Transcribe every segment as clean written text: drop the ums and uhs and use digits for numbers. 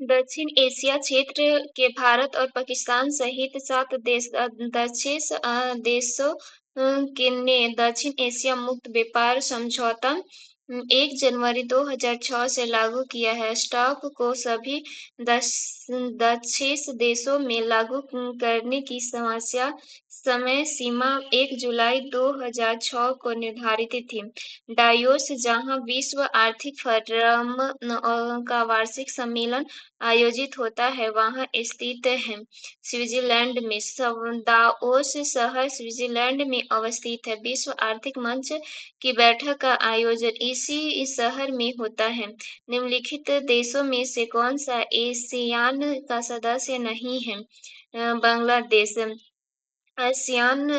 दक्षिण एशिया क्षेत्र के भारत और पाकिस्तान सहित 7 देशों ने दक्षिण एशिया मुक्त व्यापार समझौता 1 जनवरी 2006 से लागू किया है। स्टॉक को सभी दक्षिण देशों में लागू करने की समय सीमा 1 जुलाई 2006 को निर्धारित थी। डायोस, जहां विश्व आर्थिक फोरम का वार्षिक सम्मेलन आयोजित होता है, वहां स्थित है। स्विट्जरलैंड में दावोस शहर स्विट्जरलैंड में अवस्थित है। विश्व आर्थिक मंच की बैठक का आयोजन इसी शहर में होता है। निम्नलिखित देशों में से कौन सा एसियान का सदस्य नहीं है? बांग्लादेश। आसियान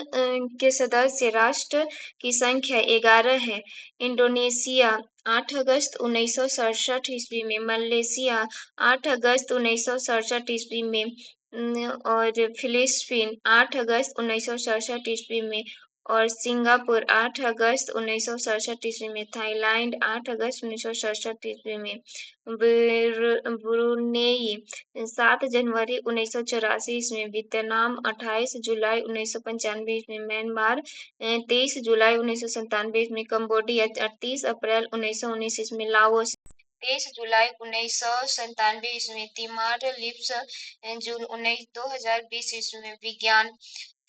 के सदस्य राष्ट्र की संख्या 11 है। इंडोनेशिया 8 अगस्त 1967 ईस्वी में, मलेशिया 8 अगस्त 1967 ईस्वी में और फिलीपींस 8 अगस्त 1967 ईस्वी में और सिंगापुर 8 अगस्त 1967 ईस्वी में, थाईलैंड 8 अगस्त 1967 ईस्वी में, ब्रुनेई 7 जनवरी 1984 ईस्वी में, वियतनाम 28 जुलाई 1995 ईस्वी में, म्यांमार 23 जुलाई 1997 ईस्वी में, कंबोडिया 38 अप्रैल 1919 ईस्वी में, लाओस 23 जुलाई 1997 ईस्वी में, तिमोर लिप्स जून 2020 ईस्वी में। विज्ञान।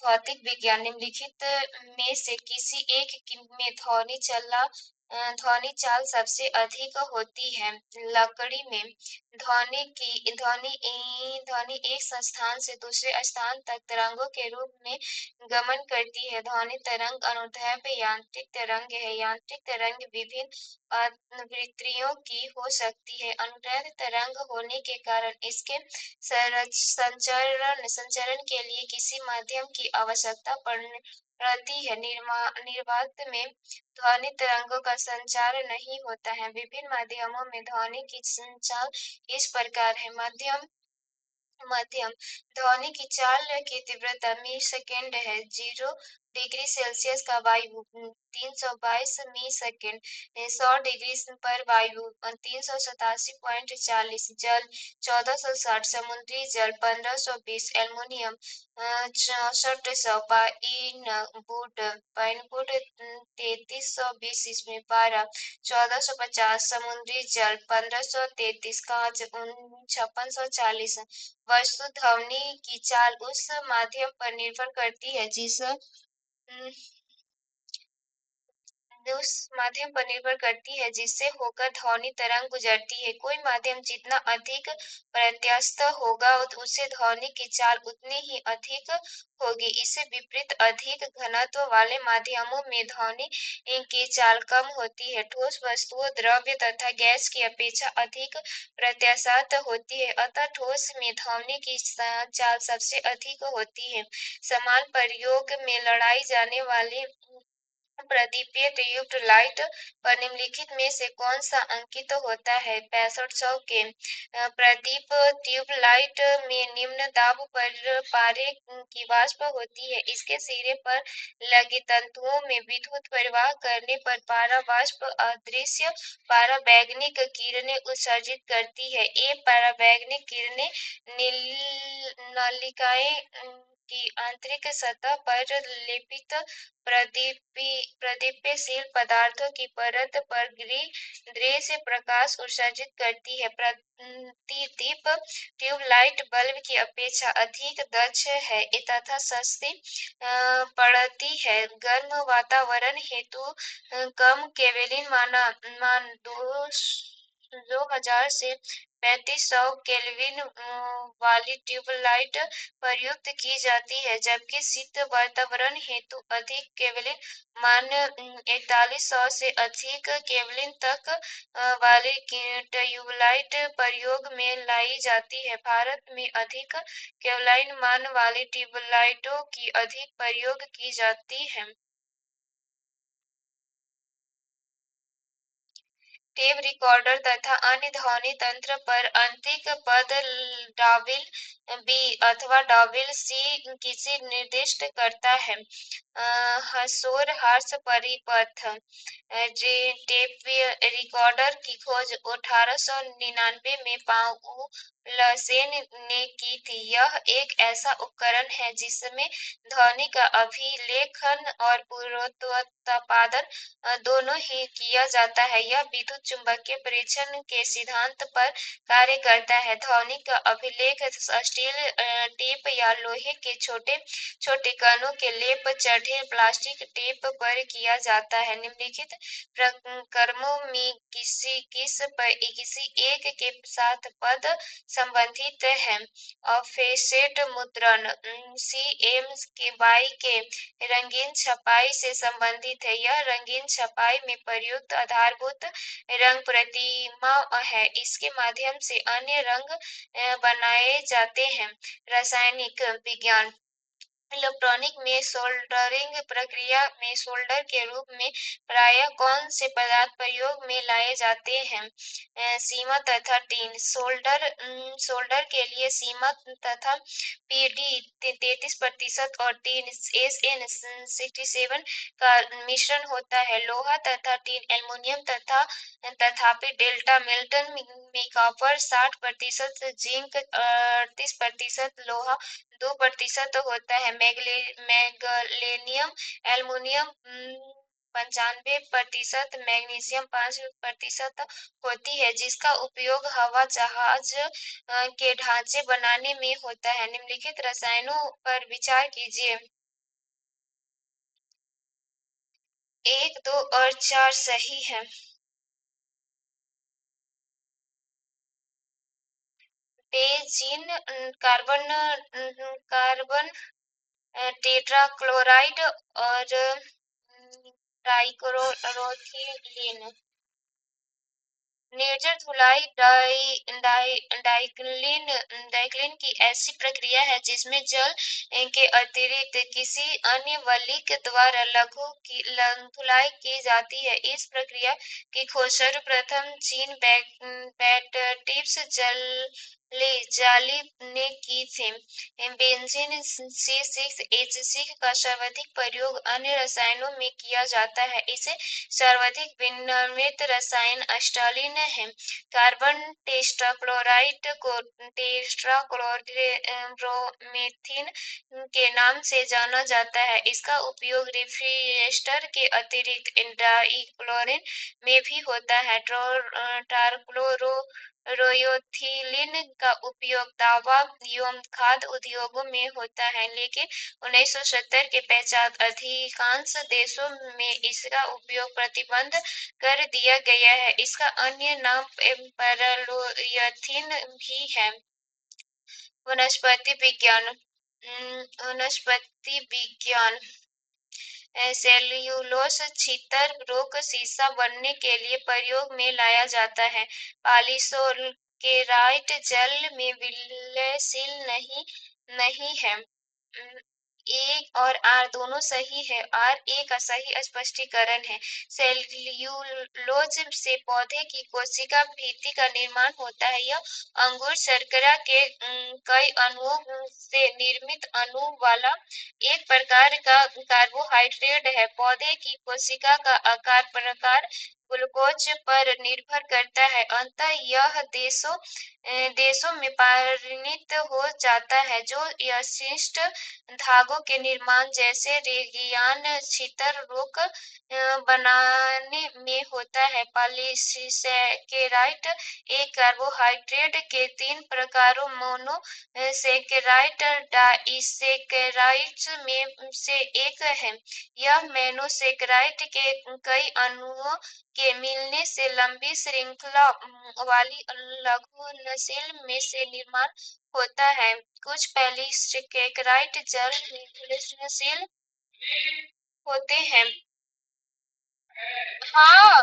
भौतिक विज्ञान। निम्नलिखित में से किसी एक में ध्वनि चाल सबसे अधिक होती है? लकड़ी में। ध्वनि एक स्थान से दूसरे स्थान तक तरंगों के रूप में गमन करती है। ध्वनि तरंग अनुदैर्ध्य यांत्रिक तरंग है। यांत्रिक तरंग विभिन्न आवृत्तियों की हो सकती है। अनुदैर्ध्य तरंग होने के कारण इसके संचरण के लिए किसी माध्यम की आवश्यकता पड़ती है। निर्वात में ध्वनि तरंगों का संचार नहीं होता है। विभिन्न माध्यमों में ध्वनि की चाल इस प्रकार है। मध्यम ध्वनि की चाल की तीव्रता सेकेंड है। 0 डिग्री सेल्सियस का वायु 322 मी सेकेंड। 100 डिग्री पर वायु 387.40। जल 1460। समुद्री जल 1520। एल्युमिनियम 6400। पाइनवुड 3320 इसमें। पारा 1450। समुद्री जल 1533। कांच 5640। वस्तु ध्वनि की चाल उस माध्यम पर निर्भर करती है जिससे होकर ध्वनि तरंग गुजरती है। कोई माध्यम जितना अधिक प्रत्यास्थ होगा उससे ध्वनि की चाल उतनी ही अधिक होगी। इससे विपरीत अधिक घनत्व वाले माध्यमों में ध्वनि की चाल कम होती है। ठोस वस्तुओं, द्रव्य तथा गैस की अपेक्षा अधिक प्रत्यास्थ होती है, अतः ठोस में ध्वनि की चाल सबसे अधिक होती है। समान प्रयोग में लड़ाई जाने वाली प्रदीपीय ट्यूबलाइट पर निम्नलिखित में से कौन सा अंकित होता है? 6500 के। प्रदीप ट्यूबलाइट में निम्न दाब पर पारे की वाष्प होती है। इसके सिरे पर लगे तंतुओं में विद्युत प्रवाह करने पर पारा वाष्प अदृश्य पराबैंगनिक किरणें उत्सर्जित करती है। ये पराबैंगनिक किरणें नलिकाएं की आंतरिक सतह पर लेपित प्रदीप्यशील पदार्थों की परत पर दृश्य प्रकाश उत्सर्जित करती है। प्रतिदीप ट्यूबलाइट बल्ब की अपेक्षा अधिक दक्ष है तथा सस्ती पड़ती है। गर्म वातावरण हेतु कम केल्विन मान 2000 से 3500 केल्विन वाली ट्यूबलाइट प्रयुक्त की जाती है, जबकि शीत वातावरण हेतु अधिक केल्विन मान 4100 से अधिक केल्विन तक वाली ट्यूबलाइट प्रयोग में लाई जाती है। भारत में अधिक केल्विन मान वाली ट्यूबलाइटों की अधिक प्रयोग की जाती है। टेप रिकॉर्डर तथा अन्य ध्वनि तंत्र पर अंतिक पद डॉविल बी अथवा डॉविल सी किसी निर्दिष्ट करता है। शोर हार्स परिपथ जे टेप रिकॉर्डर की खोज 1899 में पाउलसेन ने की थी। यह एक ऐसा उपकरण है जिसमें ध्वनि का अभिलेखन और पुनरुत्पादन दोनों ही किया जाता है। यह विद्युत चुम्बकीय परीक्षण के सिद्धांत पर कार्य करता है। ध्वनि का अभिलेख स्टील टेप या लोहे के छोटे छोटे कणों के लेप चढ़े प्लास्टिक टेप पर किया जाता है। निम्नलिखित प्रकरणों में किसी एक के साथ पद संबंधित है। ऑफसेट मुद्रण CM के बाई के रंगीन छपाई से संबंधित है। यह रंगीन छपाई में प्रयुक्त आधारभूत रंग प्रतिमा है। इसके माध्यम से अन्य रंग बनाए जाते हैं। रासायनिक विज्ञान इलेक्ट्रॉनिक में सोल्डरिंग प्रक्रिया में सोल्डर के रूप में प्रायः कौन से पदार्थ प्रयोग में लाए जाते हैं? सीमा तथा टीन सोल्डर के लिए सीमा तथा PD 33% और टीन SN67 का मिश्रण होता है। लोहा तथा टीन एल्युमिनियम तथापि डेल्टा मेल्टन में कॉपर 60%, जिंक 38%, लोहा 2% होता है। मैग्नीशियम एल्युमिनियम 95%, मैग्नीशियम 5% होती है, जिसका उपयोग हवा जहाज के ढांचे बनाने में होता है। निम्नलिखित रसायनों पर विचार कीजिए। 1, 2 और 4 सही है। बेंजीन कार्बन कार्बन टेट्राक्लोराइड और ट्राइक्लोरोथीलीन। निर्जर धुलाई डाइक्लिन की ऐसी प्रक्रिया है जिसमें जल के अतिरिक्त किसी अन्य वल्लिक द्वारा धुलाई की जाती है। इस प्रक्रिया की खोज सर्वप्रथम चीन बैप्टिस्ट जाली ने की थी। बेंजीन C6H6 का सर्वाधिक प्रयोग अन्य रसायनों में किया जाता है। इसे सर्वाधिक विनिर्मित रसायन एसिटालीन है। कार्बन टेट्राक्लोराइड को टेट्राक्लोरोमेथेन के नाम से जाना जाता है। इसका उपयोग रेफ्रिजरेटर के अतिरिक्त डाइक्लोरीन में भी होता है। ट्राइक्लोरोथीलीन का उपयोग दवा एवं खाद्य उद्योगों में होता है, लेकिन 1970 के पश्चात अधिकांश देशों में इसका उपयोग प्रतिबंध कर दिया गया है। इसका अन्य नाम पैराथ्लोरियथीन भी है। वनस्पति विज्ञान वनस्पति विज्ञान सेल्यूलोस छितर रोक शीशा बनने के लिए प्रयोग में लाया जाता है। पॉलीसोकेराइट जल में विलयशील नहीं है। ए और आर दोनों सही है। आर ए का सही स्पष्टीकरण है। सेल्यूलोज से पौधे की कोशिका भित्ति का निर्माण होता है। यह अंगूर शर्करा के कई अणुओं से निर्मित अणु वाला एक प्रकार का कार्बोहाइड्रेट है। पौधे की कोशिका का आकार प्रकार ग्लूकोज पर निर्भर करता है। अंततः यह देशों में परिणत हो जाता है, जो विशिष्ट धागों के निर्माण जैसे रेगियान छितर रोक बनाने में होता है। पॉलीसेकेराइड एक कार्बोहाइड्रेट के 3 प्रकारों मोनो सेकेराइड डाइसेकेराइड्स में से एक है। यह मोनोसेकेराइड के कई अणुओं के मिलने से लंबी श्रृंखला वाली लघुनशील में से निर्माण होता है। कुछ पॉलीसेकेराइड जल में घुलनशील होते हैं। हाँ।